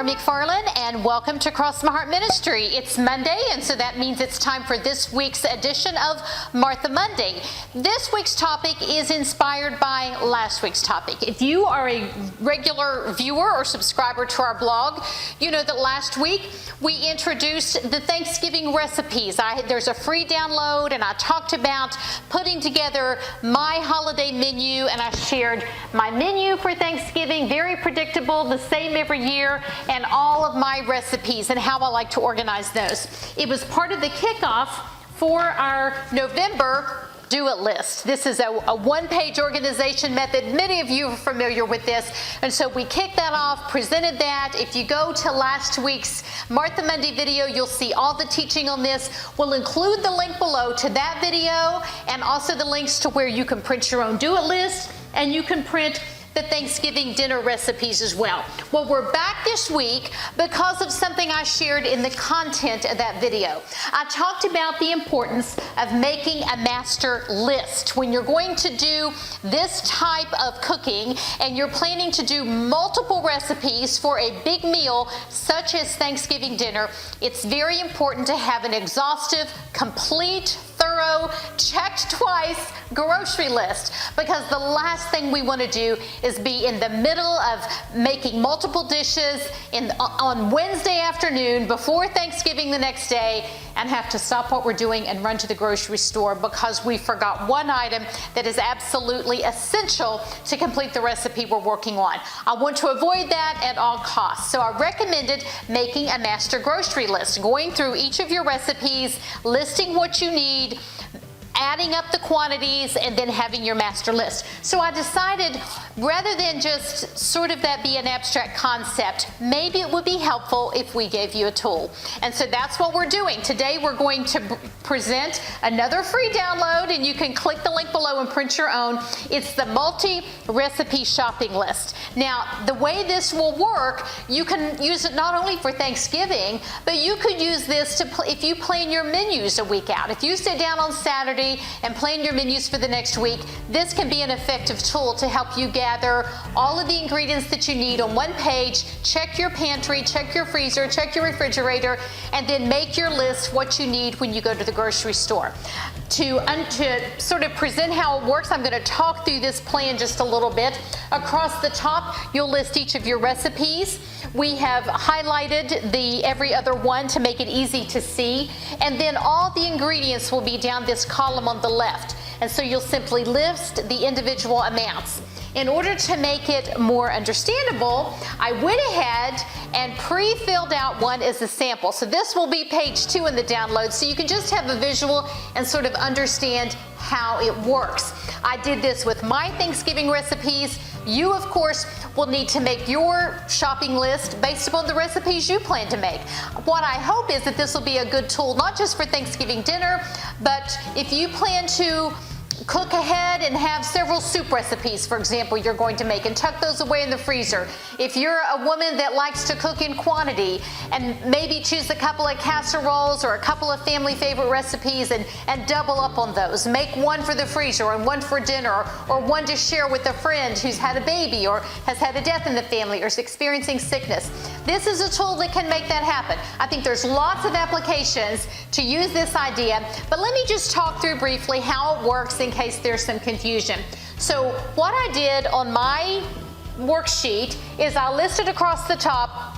McFarland, and welcome to Cross My Heart Ministry. It's Monday, and so that means it's time for this week's edition of Martha Monday. This week's topic is inspired by last week's topic. If you are a regular viewer or subscriber to our blog, you know that last week we introduced the Thanksgiving recipes. There's a free download, and I talked about putting together my holiday menu, and I shared my menu for Thanksgiving, very predictable, the same every year, and all of my recipes and how I like to organize those. It was part of the kickoff for our November do-it list. This is a one-page organization method. Many of you are familiar with this, and so we kicked that off, presented that. If you go to last week's Martha Monday video, you'll see all the teaching on this. We'll include the link below to that video and also the links to where you can print your own do-it list, and you can print the Thanksgiving dinner recipes as well. Well, we're back this week because of something I shared in the content of that video. I talked about the importance of making a master list. When you're going to do this type of cooking and you're planning to do multiple recipes for a big meal such as Thanksgiving dinner, it's very important to have an exhaustive, complete, thorough, checked twice grocery list, because the last thing we want to do is be in the middle of making multiple dishes on Wednesday afternoon before Thanksgiving the next day and have to stop what we're doing and run to the grocery store because we forgot one item that is absolutely essential to complete the recipe we're working on. I want to avoid that at all costs. So I recommended making a master grocery list, going through each of your recipes, listing what you need, adding up the quantities, and then having your master list. So I decided, rather than just sort of that be an abstract concept, maybe it would be helpful if we gave you a tool. And so that's what we're doing. Today we're going to present another free download, and you can click the link below and print your own. It's the multi-recipe shopping list. Now, the way this will work, you can use it not only for Thanksgiving, but you could use this to if you plan your menus a week out. If you sit down on Saturday and plan your menus for the next week, this can be an effective tool to help you gather all of the ingredients that you need on one page, check your pantry, check your freezer, check your refrigerator, and then make your list what you need when you go to the grocery store. To sort of present how it works, I'm going to talk through this plan just a little bit. Across the top, you'll list each of your recipes. We have highlighted the every other one to make it easy to see, and then all the ingredients will be down this column on the left, and so you'll simply list the individual amounts. In order to make it more understandable, I went ahead and pre-filled out one as a sample. So this will be page 2 in the download, so you can just have a visual and sort of understand how it works. I did this with my Thanksgiving recipes. You, of course, will need to make your shopping list based upon the recipes you plan to make. What I hope is that this will be a good tool, not just for Thanksgiving dinner, but if you plan to cook ahead and have several soup recipes, for example, you're going to make, and tuck those away in the freezer. If you're a woman that likes to cook in quantity, and maybe choose a couple of casseroles or a couple of family favorite recipes and double up on those. Make one for the freezer and one for dinner, or one to share with a friend who's had a baby or has had a death in the family or is experiencing sickness. This is a tool that can make that happen. I think there's lots of applications to use this idea, but let me just talk through briefly how it works in case there's some confusion. So what I did on my worksheet is I listed across the top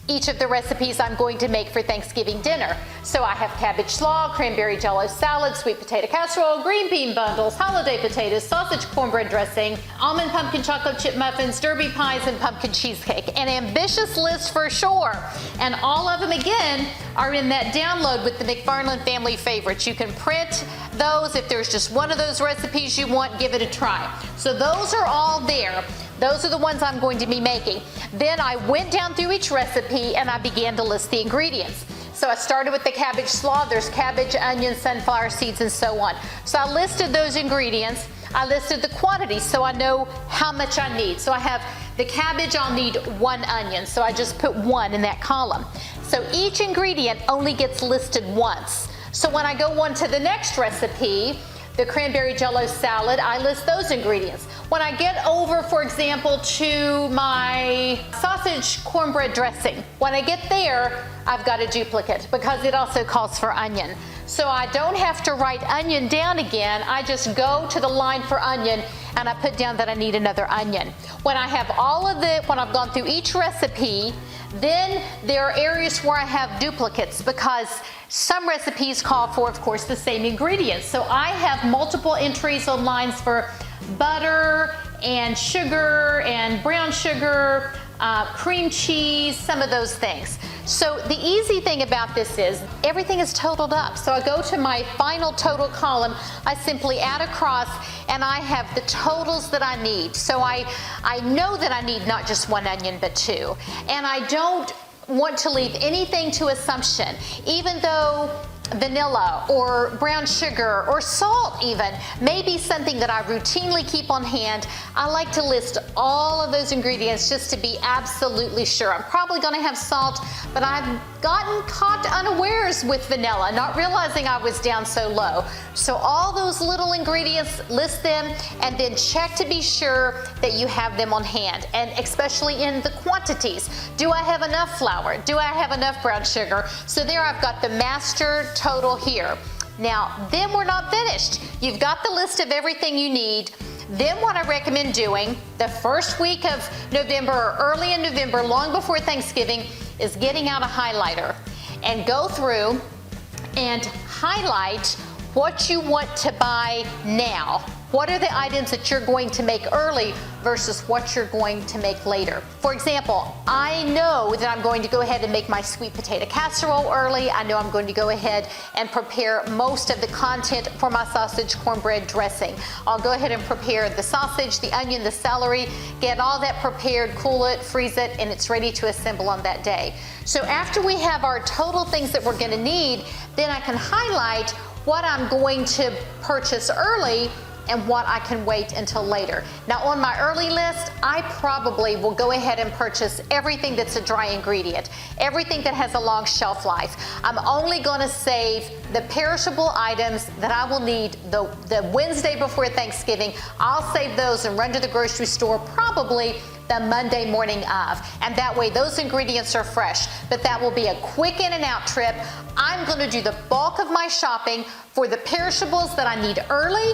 each of the recipes I'm going to make for Thanksgiving dinner. So I have cabbage slaw, cranberry jello salad, sweet potato casserole, green bean bundles, holiday potatoes, sausage cornbread dressing, almond pumpkin chocolate chip muffins, derby pies, and pumpkin cheesecake. An ambitious list for sure. And all of them, again, are in that download with the McFarland family favorites. You can print those. If there's just one of those recipes you want, give it a try. So those are all there. Those are the ones I'm going to be making. Then I went down through each recipe and I began to list the ingredients. So I started with the cabbage slaw. There's cabbage, onions, sunflower seeds, and so on. So I listed those ingredients. I listed the quantity so I know how much I need. So I have the cabbage, I'll need 1 onion. So I just put 1 in that column. So each ingredient only gets listed once. So when I go on to the next recipe, the cranberry jello salad, I list those ingredients. When I get over, for example, to my sausage cornbread dressing, when I get there, I've got a duplicate because it also calls for onion. So I don't have to write onion down again. I just go to the line for onion and I put down that I need another onion. When I have when I've gone through each recipe, then there are areas where I have duplicates because some recipes call for, of course, the same ingredients. So I have multiple entries on lines for butter and sugar and brown sugar, cream cheese, some of those things. So the easy thing about this is everything is totaled up. So I go to my final total column, I simply add across, and I have the totals that I need. So I know that I need not just one onion, but two. And I don't want to leave anything to assumption, even though vanilla or brown sugar or salt even may be something that I routinely keep on hand. I like to list all of those ingredients just to be absolutely sure. I'm probably going to have salt, but I've gotten caught unawares with vanilla, not realizing I was down so low. So all those little ingredients, list them and then check to be sure that you have them on hand, and especially in the quantities. Do I have enough flour? Do I have enough brown sugar? So there I've got the master total here. Now, then we're not finished. You've got the list of everything you need. Then what I recommend doing the first week of November or early in November, long before Thanksgiving, is getting out a highlighter and go through and highlight what you want to buy now. What are the items that you're going to make early versus what you're going to make later? For example, I know that I'm going to go ahead and make my sweet potato casserole early. I know I'm going to go ahead and prepare most of the content for my sausage cornbread dressing. I'll go ahead and prepare the sausage, the onion, the celery, get all that prepared, cool it, freeze it, and it's ready to assemble on that day. So after we have our total things that we're going to need, then I can highlight what I'm going to purchase early and what I can wait until later. Now on my early list, I probably will go ahead and purchase everything that's a dry ingredient, everything that has a long shelf life. I'm only gonna save the perishable items that I will need the Wednesday before Thanksgiving. I'll save those and run to the grocery store probably the Monday morning of, and that way those ingredients are fresh. But that will be a quick in and out trip. I'm gonna do the bulk of my shopping for the perishables that I need early,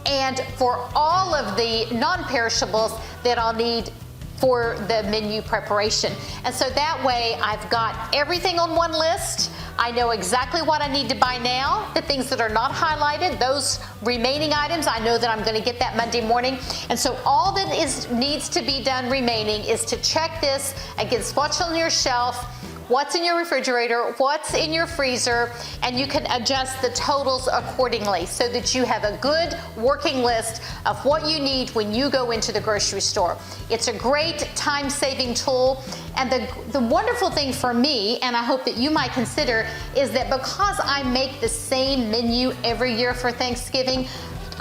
and for all of the non-perishables that I'll need for the menu preparation. And so that way I've got everything on one list. I know exactly what I need to buy now. The things that are not highlighted, those remaining items, I know that I'm going to get that Monday morning. And so all that needs to be done remaining is to check this against what's on your shelf, what's in your refrigerator, what's in your freezer, and you can adjust the totals accordingly so that you have a good working list of what you need when you go into the grocery store. It's a great time-saving tool, and the wonderful thing for me, and I hope that you might consider, is that because I make the same menu every year for Thanksgiving,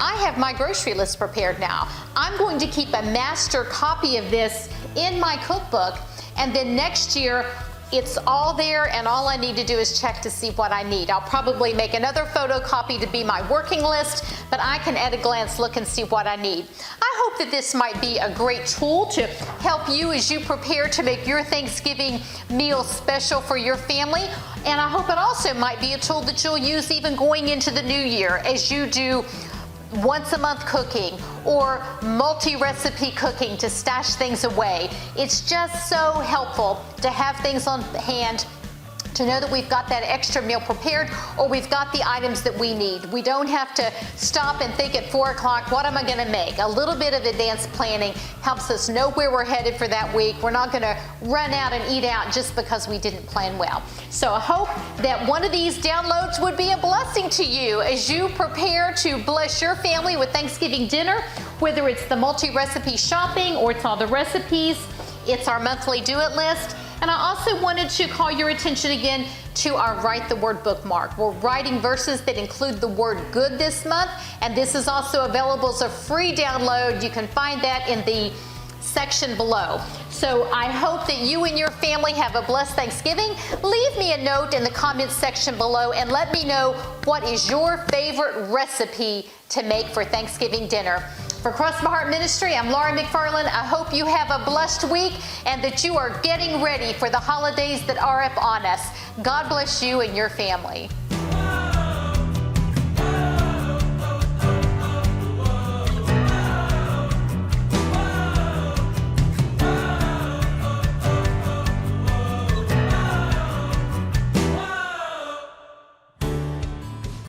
I have my grocery list prepared now. I'm going to keep a master copy of this in my cookbook, and then next year, it's all there, and all I need to do is check to see what I need. I'll probably make another photocopy to be my working list, but I can at a glance look and see what I need. I hope that this might be a great tool to help you as you prepare to make your Thanksgiving meal special for your family. And I hope it also might be a tool that you'll use even going into the new year as you do once a month cooking or multi-recipe cooking to stash things away. It's just so helpful to have things on hand, to know that we've got that extra meal prepared, or we've got the items that we need. We don't have to stop and think at 4 o'clock, what am I gonna make? A little bit of advanced planning helps us know where we're headed for that week. We're not gonna run out and eat out just because we didn't plan well. So I hope that one of these downloads would be a blessing to you as you prepare to bless your family with Thanksgiving dinner, whether it's the multi-recipe shopping or it's all the recipes, it's our monthly do-it list. And I also wanted to call your attention again to our Write the Word bookmark. We're writing verses that include the word good this month, and this is also available as a free download. You can find that in the section below. So I hope that you and your family have a blessed Thanksgiving. Leave me a note in the comments section below and let me know what is your favorite recipe to make for Thanksgiving dinner. For Cross My Heart Ministry, I'm Laura McFarland. I hope you have a blessed week and that you are getting ready for the holidays that are upon us. God bless you and your family.